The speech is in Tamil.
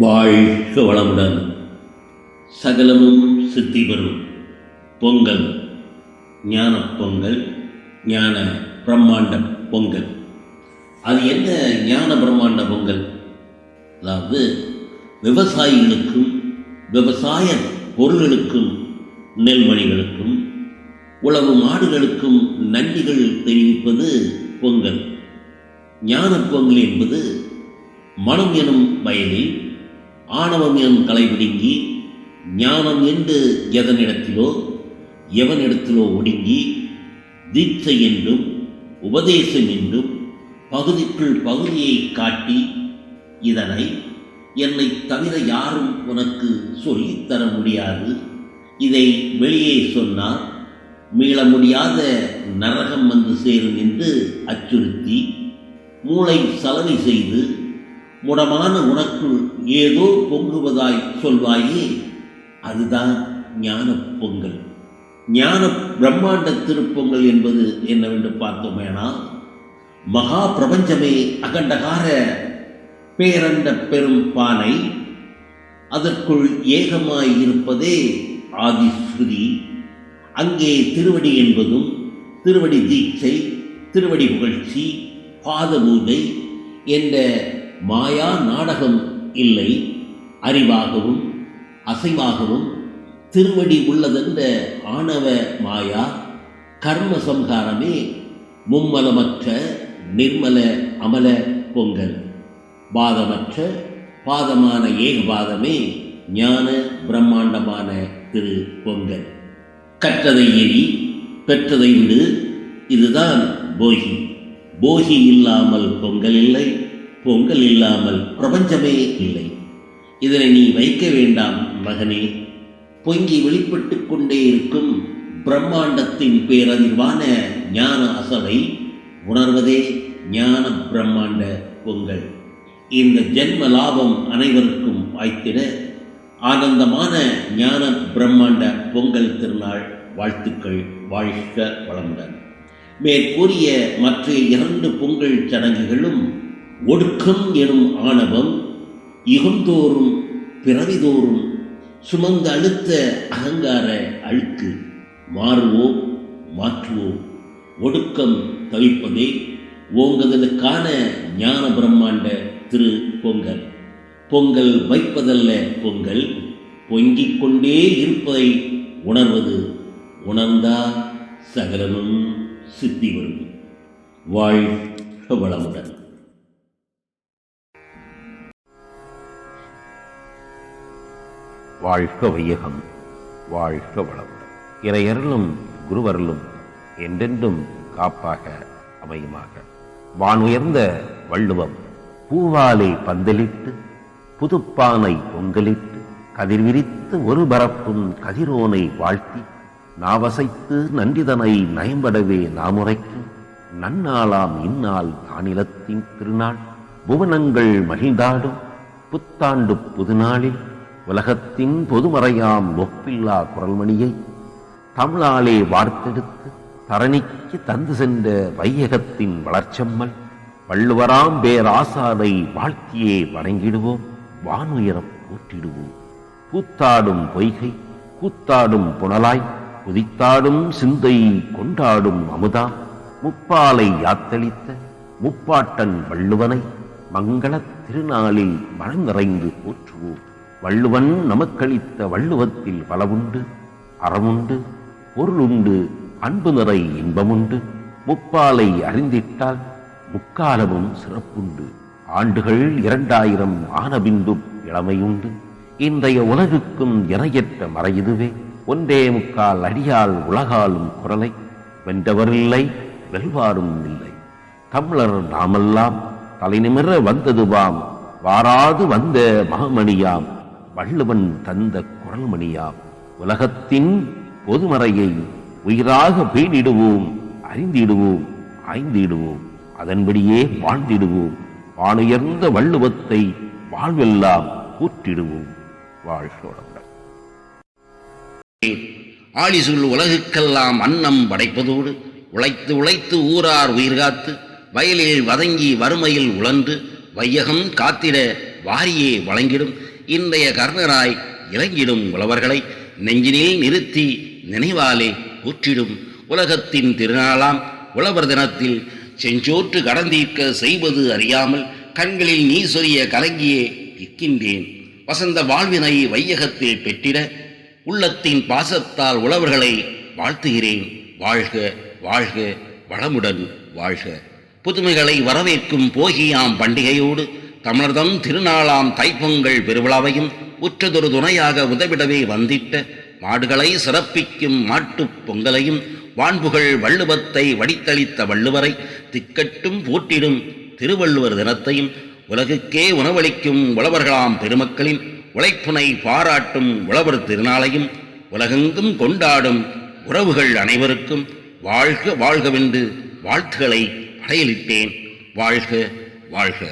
வாழ்க வளமுடன். சகலமும் சித்தி பெறும் பொங்கல், ஞான பொங்கல், ஞான பிரம்மாண்ட பொங்கல். அது என்ன ஞான பிரம்மாண்ட பொங்கல்? அதாவது விவசாயிகளுக்கும் விவசாய பொருள்களுக்கும் நெல்மணிகளுக்கும் உழவு மாடுகளுக்கும் நன்றிகள் தெரிவிப்பது பொங்கல். ஞான பொங்கல் என்பது மனம் எனும் வயலில் ஆணவம் எனும் களைபிடுங்கி ஞானம் என்று எதனிடத்திலோ எவனிடத்திலோ ஒடுங்கி தீட்சை என்றும் உபதேசம் என்றும் பகுதிக்குள் பகுதியை காட்டி இதனை என்னை தவிர யாரும் உனக்கு சொல்லித்தர முடியாது, இதை வெளியே சொன்னால் மீள முடியாத நரகம் வந்து சேரும் என்று அச்சுறுத்தி மூளை சலவை செய்து முடமான உனக்குள் ஏதோ பொங்குவதாய் சொல்வாயே, அதுதான் ஞான பொங்கல். ஞான பிரம்மாண்ட திருப்பொங்கல் என்பது என்னவென்று பார்த்தோமேனால், மகா பிரபஞ்சமே அகண்டகார பேரண்ட பெரும் பானை, அதற்குள் ஏகமாய் இருப்பதே ஆதிஸ்ருதி. அங்கே திருவடி என்பதும் திருவடி தீட்சை, திருவடி புகழ்ச்சி, பாத பூஜை என்ற மாயா நாடகம் இல்லை. அறிவாகவும் அசைவாகவும் திருவடி உள்ளதென்ற ஆணவ மாயா கர்ம சம்ஹாரமே மும்மலமற்ற நிர்மல அமல பொங்கல். பாதமற்ற பாதமான ஏகபாதமே ஞான பிரம்மாண்டமான திரு பொங்கல். கற்றதை எரி, பெற்றதை விடு, இதுதான் போகி. போகி இல்லாமல் பொங்கல் இல்லை, பொங்கல் இல்லாமல் பிரபஞ்சமே இல்லை. இதனை நீ வைக்க வேண்டாம் மகனே. பொங்கி வெளிப்பட்டு கொண்டே இருக்கும் பிரம்மாண்டத்தின் பேரதிர்வான ஞான அசவை உணர்வதே ஞான பிரம்மாண்ட பொங்கல். இந்த ஜென்ம லாபம் அனைவருக்கும் வாய்த்திட ஆனந்தமான ஞான பிரம்மாண்ட பொங்கல் திருநாள் வாழ்த்துக்கள். வாழ்க வளமுடன். மேற்கூறிய மற்ற 2 பொங்கல் சடங்குகளும் ஒடுக்கம் எனும் ஆணவம் யுகந்தோறும் பிறவிதோறும் சுமந்த அழுத்த அகங்கார அழுக்கு மாறுவோம், மாற்றுவோம். ஒடுக்கம் தவிப்பதே ஓங்குதலுக்கான ஞான பிரம்மாண்ட திரு பொங்கல். பொங்கல் வைப்பதல்ல பொங்கல், பொங்கிக் கொண்டே இருப்பதை உணர்வது. உணர்ந்தா சகலமும் சித்தி வரும். வாழ்க வளமுடன். வாழ்க வையகம், வாழ்க வளமுடன். இறையருளும் குருவருளும் என்றென்றும் காப்பாக அமையுமாக. வானுயர்ந்த வள்ளுவம் பூவாலை பந்தலிட்டு புதுப்பானை பொங்கலிட்டு கதிர் விரித்து ஒரு பரப்பும் கதிரோனை வாழ்த்தி நாவசைத்து நன்றிதனை நயம்படவே நாமுரைக்கும் நன்னாளாம் இந்நாள் தானிலத்தின் திருநாள். புவனங்கள் மகிழ்ந்தாடும் புத்தாண்டு புதுநாளில் உலகத்தின் பொதுமறையாம் ஒப்பில்லா குரல்மணியை தமிழாலே வார்த்தெடுத்து தரணிக்கு தந்து சென்ற வையகத்தின் வளர்ச்சம்மல் வள்ளுவராம் பேராசாரை வாழ்த்தியே வணங்கிடுவோம், வானுயரப் போற்றிடுவோம். கூத்தாடும் பொய்கை கூத்தாடும் புனலாய் குதித்தாடும் சிந்தை கொண்டாடும் அமுதா முப்பாலை யாத்தளித்த முப்பாட்டன் வள்ளுவனை மங்களத் திருநாளில் மனம் நிறைந்து போற்றுவோம். வள்ளுவன் நமக்களித்த வள்ளுவத்தில் பலவுண்டு, அறமுண்டு, பொருளுண்டு, அன்பு நிறை இன்பமுண்டு. முப்பாலை அறிந்திட்டால் முக்காலமும் சிறப்புண்டு. ஆண்டுகள் 2000 ஆனபின்பும் இளமையுண்டு. இன்றைய உலகுக்கும் இணையற்ற மறையுதுவே. 1.25 அடியால் உலகாலும் குரலை வென்றவரில்லை, வெல்வாரும் இல்லை. தமிழர் நாமெல்லாம் தலைநிமிர வந்ததுவாம், வாராது வந்த மகமணியாம், வள்ளுவன் தந்த குரல்மணியாம். உலகத்தின் பொதுமறையை உயிராக பேணிடுவோம், அறிந்திடுவோம், ஆய்ந்திடுவோம், அதன்படியே வாழ்ந்திடுவோம். வானுயர்ந்த வள்ளுவத்தை வாழ்வெல்லாம் கூற்றிடுவோம். வாழ்க. ஆழிசுள் உலகுக்கெல்லாம் அன்னம் படைப்பதோடு உழைத்து உழைத்து ஊரார் உயிர்காத்து வயலில் வதங்கி வறுமையில் உழன்று வையகம் காத்திட வாரியே வழங்கிடும் இன்றைய கர்ணராய் இறங்கிடும் உழவர்களை நெஞ்சினில் நிறுத்தி நினைவாலே போற்றிடும் உலகத்தின் திருநாளாம் உழவர் தினத்தில் செஞ்சோற்று கடந்தீர்க்க செய்வது அறியாமல் கண்களில் நீ சொரிய கலங்கியே நிற்கின்றேன். வசந்த வாழ்வினை வையகத்தில் பெற்றிட உள்ளத்தின் பாசத்தால் உழவர்களை வாழ்த்துகிறேன். வாழ்க வாழ்க வளமுடன் வாழ்க. புதுமைகளை வரவேற்கும் போகியாம் பண்டிகையோடு தமிழர்தம் திருநாளாம் தைப்பொங்கல் பெருவிழாவையும் உற்றதொரு துணையாக உதவிடவே வந்திட்ட மாடுகளை சிறப்பிக்கும் மாட்டுப் பொங்கலையும் வான்புகள் வள்ளுவத்தை வடித்தளித்த வள்ளுவரை திக்கட்டும் போற்றிடும் திருவள்ளுவர் தினத்தையும் உலகுக்கே உணவளிக்கும் உழவர்களாம் பெருமக்களின் உழைப்புனை பாராட்டும் உழவர் திருநாளையும் உலகெங்கும் கொண்டாடும் உறவுகள் அனைவருக்கும் வாழ்க வாழ்கவென்று வாழ்த்துக்களை படையலிட்டேன். வாழ்க வாழ்க.